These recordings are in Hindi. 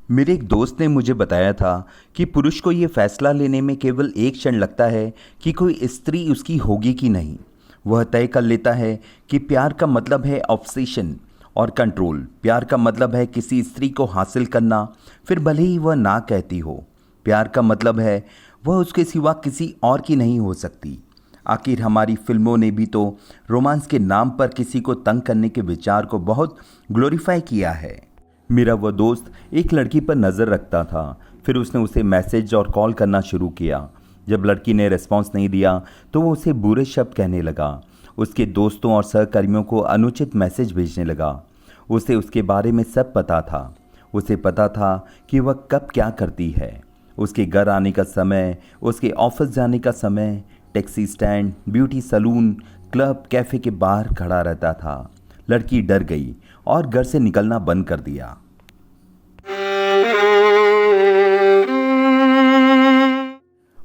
मेरे एक दोस्त ने मुझे बताया था कि पुरुष को ये फैसला लेने में केवल एक क्षण लगता है कि कोई स्त्री उसकी होगी कि नहीं। वह तय कर लेता है कि प्यार का मतलब है ऑब्सेशन और कंट्रोल। प्यार का मतलब है किसी स्त्री को हासिल करना, फिर भले ही वह ना कहती हो। प्यार का मतलब है वह उसके सिवा किसी और की नहीं हो सकती। आखिर हमारी फिल्मों ने भी तो रोमांस के नाम पर किसी को तंग करने के विचार को बहुत ग्लोरीफाई किया है। मेरा वह दोस्त एक लड़की पर नज़र रखता था। फिर उसने उसे मैसेज और कॉल करना शुरू किया। जब लड़की ने रिस्पॉन्स नहीं दिया तो वो उसे बुरे शब्द कहने लगा। उसके दोस्तों और सहकर्मियों को अनुचित मैसेज भेजने लगा। उसे उसके बारे में सब पता था। उसे पता था कि वह कब क्या करती है। उसके घर आने का समय, उसके ऑफिस जाने का समय, taxi stand, beauty salon, club, cafe के बाहर खड़ा रहता था। लड़की डर गई और घर से निकलना बंद कर दिया।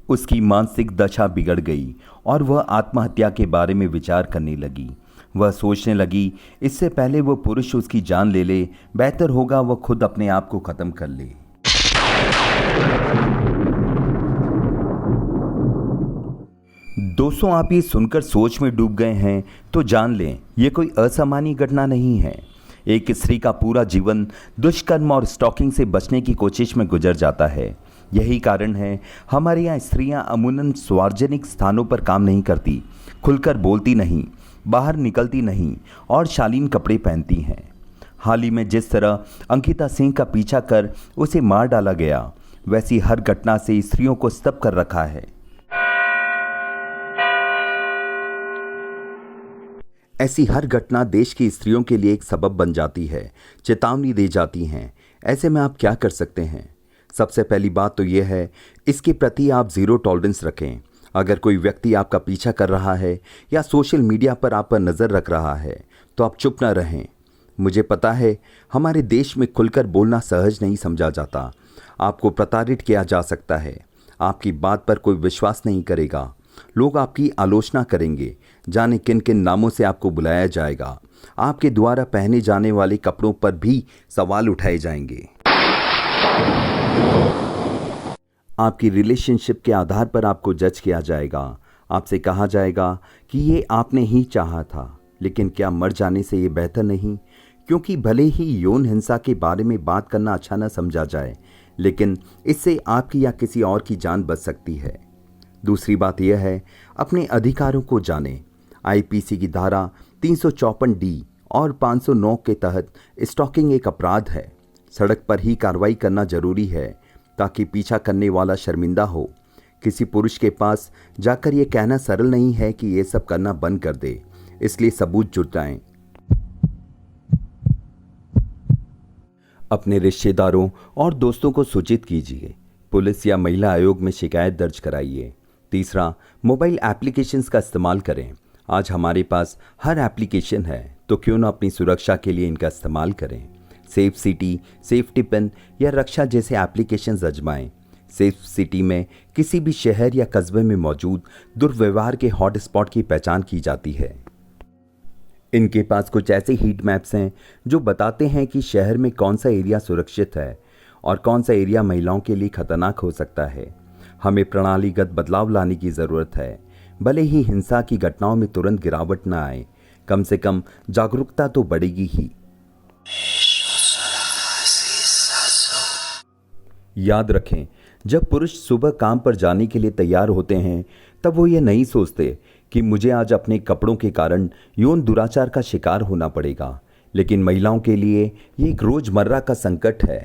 उसकी मानसिक दशा बिगड़ गई और वह आत्महत्या के बारे में विचार करने लगी। वह सोचने लगी, इससे पहले वह पुरुष उसकी जान ले ले, बेहतर होगा वह खुद अपने आप को खत्म कर ले। दोस्तों, आप ये सुनकर सोच में डूब गए हैं तो जान लें, यह कोई असामान्य घटना नहीं है। एक स्त्री का पूरा जीवन दुष्कर्म और स्टॉकिंग से बचने की कोशिश में गुजर जाता है। यही कारण है हमारे यहाँ स्त्रियाँ अमूमन सार्वजनिक स्थानों पर काम नहीं करती, खुलकर बोलती नहीं, बाहर निकलती नहीं और शालीन कपड़े पहनती हैं। हाल ही में जिस तरह अंकिता सिंह का पीछा कर उसे मार डाला गया, वैसी हर घटना से स्त्रियों को स्तब्ध कर रखा है। ऐसी हर घटना देश की स्त्रियों के लिए एक सबब बन जाती है, चेतावनी दे जाती हैं। ऐसे में आप क्या कर सकते हैं? सबसे पहली बात तो यह है, इसके प्रति आप ज़ीरो टॉलरेंस रखें। अगर कोई व्यक्ति आपका पीछा कर रहा है या सोशल मीडिया पर आप पर नज़र रख रहा है तो आप चुप न रहें। मुझे पता है हमारे देश में खुलकर बोलना सहज नहीं समझा जाता। आपको प्रताड़ित किया जा सकता है, आपकी बात पर कोई विश्वास नहीं करेगा, लोग आपकी आलोचना करेंगे, जाने किन किन नामों से आपको बुलाया जाएगा, आपके द्वारा पहने जाने वाले कपड़ों पर भी सवाल उठाए जाएंगे। आपकी रिलेशनशिप के आधार पर आपको जज किया जाएगा। आपसे कहा जाएगा कि ये आपने ही चाहा था, लेकिन क्या मर जाने से ये बेहतर नहीं? क्योंकि भले ही यौन हिंसा के बारे में बात करना अच्छा न समझा जाए, लेकिन इससे आपकी या किसी और की जान बच सकती है। दूसरी बात यह है, अपने अधिकारों को जानें। आईपीसी की धारा 354D और 509 के तहत स्टॉकिंग एक अपराध है। सड़क पर ही कार्रवाई करना जरूरी है ताकि पीछा करने वाला शर्मिंदा हो। किसी पुरुष के पास जाकर ये कहना सरल नहीं है कि ये सब करना बंद कर दे, इसलिए सबूत जुटाएं। अपने रिश्तेदारों और दोस्तों को सूचित कीजिए। पुलिस या महिला आयोग में शिकायत दर्ज कराइए। तीसरा, मोबाइल एप्लीकेशंस का इस्तेमाल करें। आज हमारे पास हर एप्लीकेशन है, तो क्यों ना अपनी सुरक्षा के लिए इनका इस्तेमाल करें। सेफ सिटी, सेफ्टी पिन या रक्षा जैसे एप्लीकेशंस आजमाएं। सेफ सिटी में किसी भी शहर या कस्बे में मौजूद दुर्व्यवहार के हॉटस्पॉट की पहचान की जाती है। इनके पास कुछ ऐसे हीट मैप्स हैं जो बताते हैं कि शहर में कौन सा एरिया सुरक्षित है और कौन सा एरिया महिलाओं के लिए खतरनाक हो सकता है। हमें प्रणालीगत बदलाव लाने की ज़रूरत है। भले ही हिंसा की घटनाओं में तुरंत गिरावट न आए, कम से कम जागरूकता तो बढ़ेगी ही। याद रखें, जब पुरुष सुबह काम पर जाने के लिए तैयार होते हैं तब वो ये नहीं सोचते कि मुझे आज अपने कपड़ों के कारण यौन दुराचार का शिकार होना पड़ेगा, लेकिन महिलाओं के लिए ये एक रोजमर्रा का संकट है।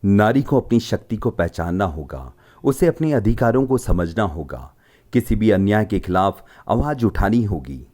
नारी को अपनी शक्ति को पहचानना होगा, उसे अपने अधिकारों को समझना होगा, किसी भी अन्याय के खिलाफ आवाज उठानी होगी।